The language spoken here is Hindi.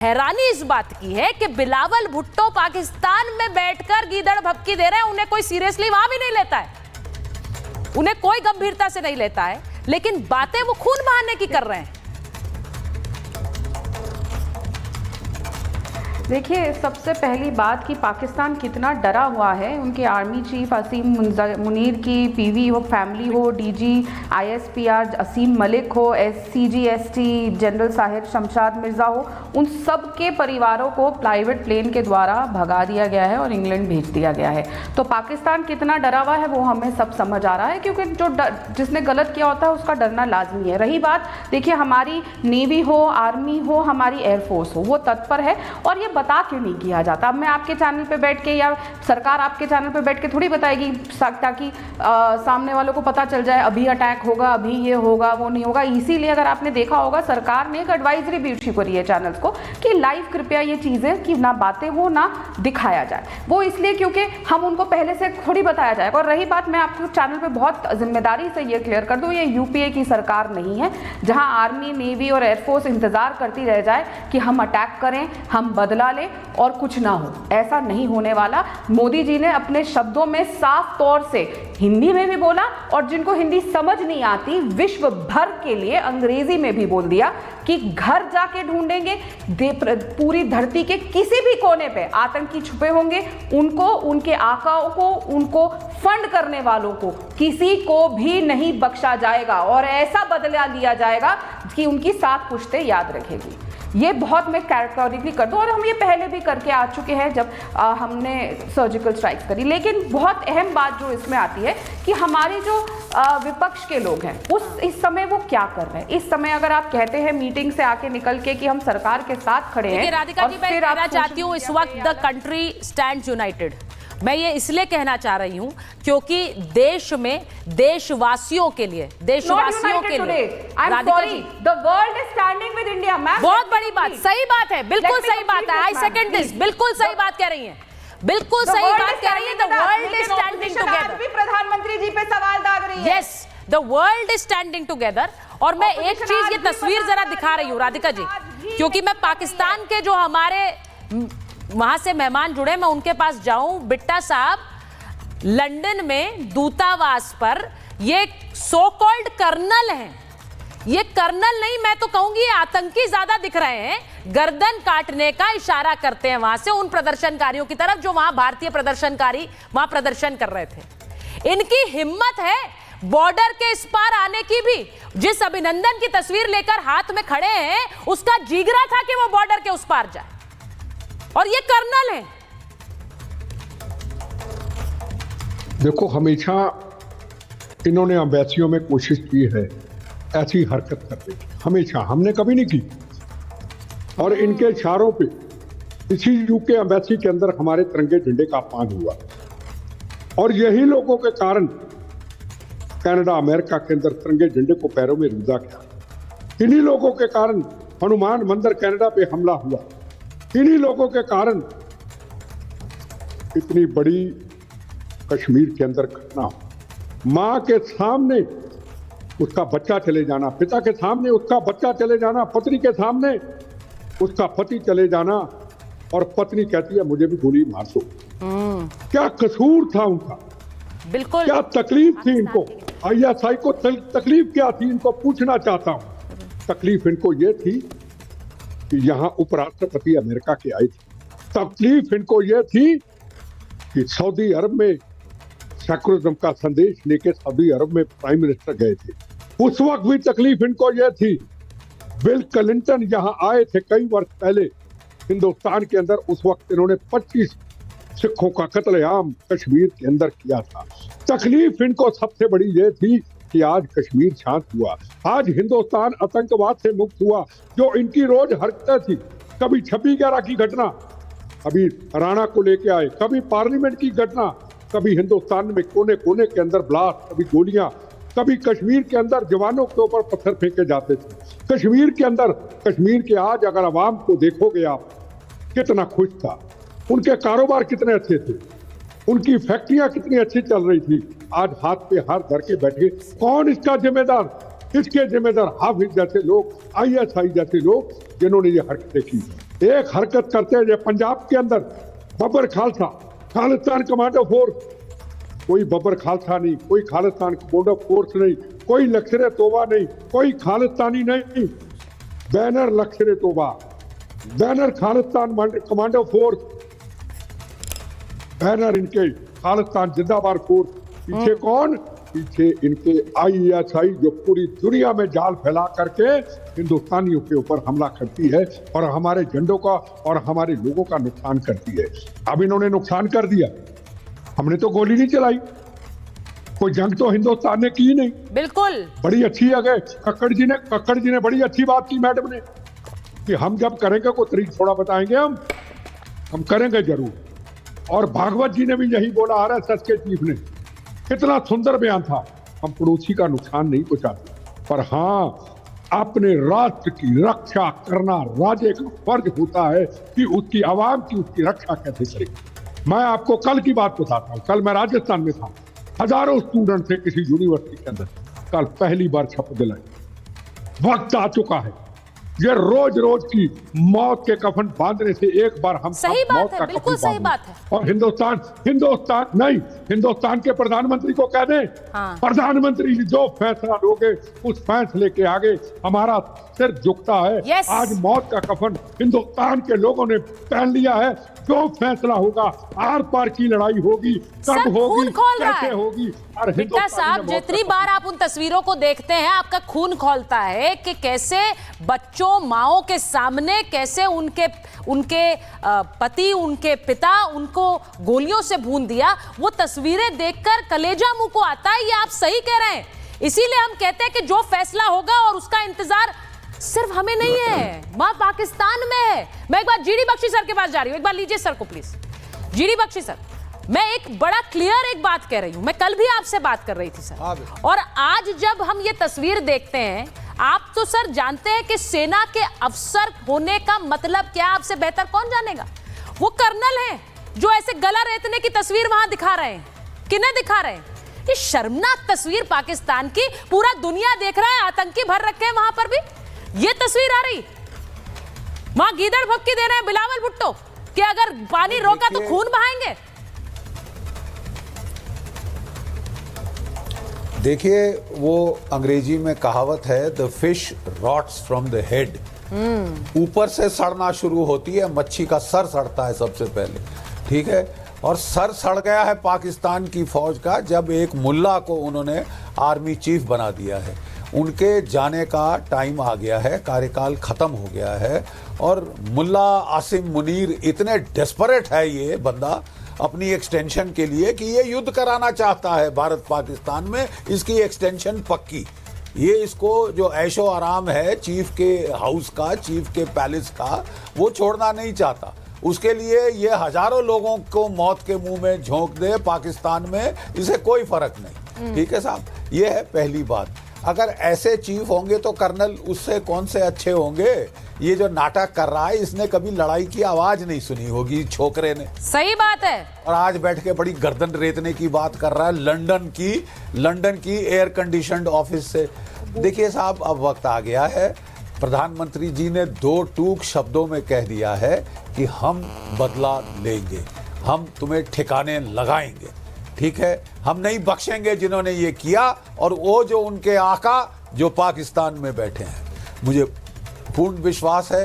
हैरानी इस बात की है कि बिलावल भुट्टो पाकिस्तान में बैठकर गीदड़ भपकी दे रहे हैं, उन्हें कोई सीरियसली वहां भी नहीं लेता है, उन्हें कोई गंभीरता से नहीं लेता है, लेकिन बातें वो खून बहाने की कर रहे हैं। देखिए, सबसे पहली बात कि पाकिस्तान कितना डरा हुआ है। उनके आर्मी चीफ असीम मुनीर की पीवी हो, फैमिली हो, डीजी आईएसपीआर असीम मलिक हो, SCG ST general Sahib Shamshad Mirza हो, उन सब के परिवारों को प्राइवेट प्लेन के द्वारा भगा दिया गया है और इंग्लैंड भेज दिया गया है। तो पाकिस्तान कितना डरा हुआ है वो हमें सब समझ आ रहा है, क्योंकि जिसने गलत किया होता है उसका डरना लाजमी है। रही बात, देखिए, हमारी नेवी हो, आर्मी हो, हमारी एयरफोर्स हो, वो तत्पर है और ये बता क्यों नहीं किया जाता। अब मैं आपके चैनल पे बैठ के या सरकार आपके चैनल पे बैठ के थोड़ी बताएगी ताकि सामने वालों को पता चल जाए अभी अटैक होगा, अभी ये होगा, वो नहीं होगा। इसीलिए अगर आपने देखा होगा, सरकार ने एक एडवाइजरी भी इशू करी है चैनल्स को कि लाइव कृपया ये चीज़ें कि ना बातें हो ना दिखाया जाए। वो इसलिए क्योंकि हम उनको पहले से थोड़ी बताया जाएगा। और रही बात, मैं आपको चैनल पर बहुत जिम्मेदारी से ये क्लियर कर दूँ, ये यूपीए की सरकार नहीं है जहाँ आर्मी, नेवी और एयरफोर्स इंतजार करती रह जाए कि हम अटैक करें, हम बदला ले और कुछ ना हो। ऐसा नहीं होने वाला। मोदी जी ने अपने शब्दों में साफ तौर से हिंदी में भी बोला और जिनको हिंदी समझ नहीं आती विश्व भर के लिए अंग्रेजी में भी बोल दिया कि घर जाके ढूंढेंगे, पूरी धरती के किसी भी कोने पे आतंकी छुपे होंगे, उनको, उनके आकाओं को, उनको फंड करने वालों को किसी को भी नहीं बख्शा जाएगा और ऐसा बदला लिया जाएगा कि उनकी 7 पुश्तें याद रखेगी। ये बहुत मैं कैटेगोरिकली कर दूँ, और हम ये पहले भी करके आ चुके हैं जब हमने सर्जिकल स्ट्राइक्स करी। लेकिन बहुत अहम बात जो इसमें आती है कि हमारे जो विपक्ष के लोग हैं इस समय वो क्या कर रहे हैं। इस समय अगर आप कहते हैं मीटिंग से आके निकल के कि हम सरकार के साथ खड़े हैं, राधिका जी, मैं कहना चाहती हूँ इस वक्त द कंट्री स्टैंड्स यूनाइटेड। मैं ये इसलिए कहना चाह रही हूं क्योंकि देश में देशवासियों के लिए, देशवासियों के लिए Radhika ji, the world is standing with India, ma'am. बहुत बड़ी बात, सही बात है, बिल्कुल सही बात है। आई सेकंड दिस, बिल्कुल सही बात कह रही हैं, बिल्कुल सही बात कह रही है। The world is standing together. प्रधानमंत्री जी पे सवाल दाग रही है। Yes, the world is standing together. और मैं एक चीज, ये तस्वीर जरा दिखा रही हूँ राधिका जी, क्योंकि मैं पाकिस्तान के जो हमारे वहां से मेहमान जुड़े, मैं उनके पास जाऊं। बिट्टा साहब लंदन में दूतावास पर ये सो कॉल्ड कर्नल हैं, ये कर्नल नहीं, मैं तो कहूंगी ये आतंकी ज्यादा दिख रहे हैं, गर्दन काटने का इशारा करते हैं वहां से उन प्रदर्शनकारियों की तरफ जो वहां भारतीय प्रदर्शनकारी वहां प्रदर्शन कर रहे थे। इनकी हिम्मत है बॉर्डर के इस पार आने की भी। जिस अभिनंदन की तस्वीर लेकर हाथ में खड़े हैं उसका जिगरा था कि वो बॉर्डर के उस पार जाए, और ये कर्नल है। देखो, हमेशा इन्होंने अम्बेसियों में कोशिश की है ऐसी हरकत करने की, हमेशा, हमने कभी नहीं की। और इनके इशारों पे इसी यूके अम्बेसी के अंदर हमारे तिरंगे झंडे का अपमान हुआ, और यही लोगों के कारण कनाडा, अमेरिका के अंदर तिरंगे झंडे को पैरों में रूंधा गया। इन्हीं लोगों के कारण हनुमान मंदिर कनाडा पे हमला हुआ, इन्हीं लोगों के कारण इतनी बड़ी कश्मीर के अंदर घटना। मां के सामने उसका बच्चा चले जाना, पिता के सामने उसका बच्चा चले जाना, पत्नी के सामने उसका पति चले जाना, और पत्नी कहती है मुझे भी गोली मार दो। क्या कसूर था उनका? बिल्कुल, क्या तकलीफ थी इनको? आईएसआई को तकलीफ क्या थी? इनको पूछना चाहता हूं। तकलीफ इनको ये थी कि यहाँ उपराष्ट्रपति अमेरिका के आए थे। तकलीफ इनको यह थी कि सऊदी अरब में सेकुलरिज्म का संदेश लेके सऊदी अरब में प्राइम मिनिस्टर गए थे। उस वक्त भी तकलीफ इनको यह थी। बिल क्लिंटन यहाँ आए थे कई वर्ष पहले हिंदुस्तान के अंदर, उस वक्त इन्होंने 25 सिखों का कत्लेआम कश्मीर के अंदर किया था। तकलीफ इनको सबसे बड़ी यह थी कि आज कश्मीर शांत हुआ, आज हिंदुस्तान आतंकवाद से मुक्त हुआ। जो इनकी रोज हरकतें थी, कभी 26/11 की घटना, अभी राणा को लेके आए, कभी पार्लियामेंट की घटना, कभी हिंदुस्तान में कोने कोने के अंदर ब्लास्ट, कभी गोलियां, कभी कश्मीर के अंदर जवानों के ऊपर पत्थर फेंके जाते थे। कश्मीर के अंदर, कश्मीर के आज अगर आवाम को देखोगे आप, कितना खुश था, उनके कारोबार कितने अच्छे थे, उनकी फैक्ट्रियां कितनी अच्छी चल रही थी। आज हाथ पे हाथ धर के बैठे, कौन इसका जिम्मेदार? इसके जिम्मेदार हाफिज जैसे लोग, आईएसआई जैसे लोग जिन्होंने ये हरकतें की। एक हरकत करते हैं, पंजाब के अंदर बब्बर खालसा, खालिस्तान कमांडो फोर्स, कोई बब्बर खालसा नहीं, कोई खालिस्तान कमांडो फोर्स नहीं, कोई लश्कर तोबा नहीं, कोई खालिस्तानी नहीं, बैनर लश्कर तोबा, banner Khalistan commando force, banner इनके खालिस्तान जिंदाबाद फोर्स। पीछे कौन? पीछे इनके ISI जो पूरी दुनिया में जाल फैला करके हिंदुस्तानियों के ऊपर हमला करती है और हमारे झंडों का और हमारे लोगों का नुकसान करती है। अब इन्होंने नुकसान कर दिया, हमने तो गोली नहीं चलाई, कोई जंग तो हिंदुस्तान ने की नहीं। बिल्कुल बड़ी अच्छी है कक्कड़ जी ने बड़ी अच्छी बात की मैडम ने कि हम जब करेंगे कोई तरीक थोड़ा बताएंगे, हम करेंगे जरूर। और भागवत जी ने भी यही बोला, RSS के चीफ ने, कितना सुंदर बयान था। हम पड़ोसी का नुकसान नहीं पहुंचाते, पर हाँ अपने राष्ट्र की रक्षा करना राजे का फर्ज होता है कि उसकी आवाम की उसकी रक्षा कैसे करे। मैं आपको कल की बात बताता हूं। कल मैं राजस्थान में था, हजारों स्टूडेंट थे किसी यूनिवर्सिटी के अंदर। कल पहली बार शपथ दिलाई। वक्त आ चुका है, ये रोज रोज की मौत के कफन बांधने से एक बार हम सही मौत बात का है, बिल्कुल कफन सही बांधें। बात है। और हिंदुस्तान के प्रधानमंत्री को कह दें, हाँ। प्रधानमंत्री जो फैसला लोगे उस फैसले के आगे हमारा सिर झुकता है। Yes। आज मौत का कफन हिंदुस्तान के लोगों ने पहन लिया है। जो फैसला होगा, आर पार की लड़ाई होगी, सर, कब होगी, खून खौल रहा कैसे है। होगी। और बिट्टा हिंदुस्तानी साहब, ने मौत जितनी का बार आप उन तस्वीरों को देखते हैं आपका खून खौलता है कि कैसे बच्चों माओं के सामने कैसे उनके पति, उनके पिता, उनको गोलियों से भून दिया। वो तस्वीरें देखकर कलेजा मुंह को आता है। ये आप सही कह रहे हैं। इसीलिए हम कहते हैं कि जो फैसला होगा और उसका इंतजार सिर्फ हमें नहीं है, वहां पाकिस्तान में है। मैं एक बार GD बख्शी सर के पास जा रही हूं, एक बार लीजिए सर को प्लीज। GD बख्शी सर, मैं एक बड़ा क्लियर एक बात कह रही हूं। मैं कल भी आपसे बात कर रही थी सर, और आज जब हम ये तस्वीर देखते हैं, आप तो सर जानते हैं कि सेना के अफसर होने का मतलब क्या, आपसे बेहतर कौन जानेगा। वो कर्नल हैं जो ऐसे गला रेतने की तस्वीर वहां दिखा रहे हैं। किन्हें दिखा रहे हैं? ये शर्मनाक तस्वीर पाकिस्तान की, पूरा दुनिया देख रहा है, आतंकी भर रखे हैं वहां पर भी। ये तस्वीर आ रही, वहां गीदड़ भक्की दे रहे हैं बिलावल भुट्टो कि अगर पानी रोका तो खून बहाएंगे। देखिए, वो अंग्रेजी में कहावत है, the fish rots from the head. ऊपर से सड़ना शुरू होती है, मच्छी का सर सड़ता है सबसे पहले, ठीक है। और सर सड़ गया है पाकिस्तान की फौज का जब एक मुल्ला को उन्होंने आर्मी चीफ बना दिया है। उनके जाने का टाइम आ गया है, कार्यकाल खत्म हो गया है। और मुल्ला आसिम मुनीर इतने डेस्परेट है ये बंदा अपनी एक्सटेंशन के लिए कि ये युद्ध कराना चाहता है भारत पाकिस्तान में, इसकी एक्सटेंशन पक्की। ये इसको जो ऐशो आराम है चीफ के हाउस का, चीफ के पैलेस का, वो छोड़ना नहीं चाहता। उसके लिए ये हजारों लोगों को मौत के मुंह में झोंक दे पाकिस्तान में, इसे कोई फर्क नहीं। ठीक है साहब, ये है पहली बात। अगर ऐसे चीफ होंगे तो कर्नल उससे कौन से अच्छे होंगे। ये जो नाटक कर रहा है, इसने कभी लड़ाई की आवाज नहीं सुनी होगी छोकरे ने। सही बात है। और आज बैठ के बड़ी गर्दन रेतने की बात कर रहा है लंदन की एयर कंडीशनड ऑफिस से। देखिए साहब, अब वक्त आ गया है। प्रधानमंत्री जी ने 2 टूक शब्दों में कह दिया है कि हम बदला लेंगे, हम तुम्हें ठिकाने लगाएंगे, ठीक है। हम नहीं बख्शेंगे जिन्होंने ये किया, और वो जो उनके आका जो पाकिस्तान में बैठे हैं। मुझे पूर्ण विश्वास है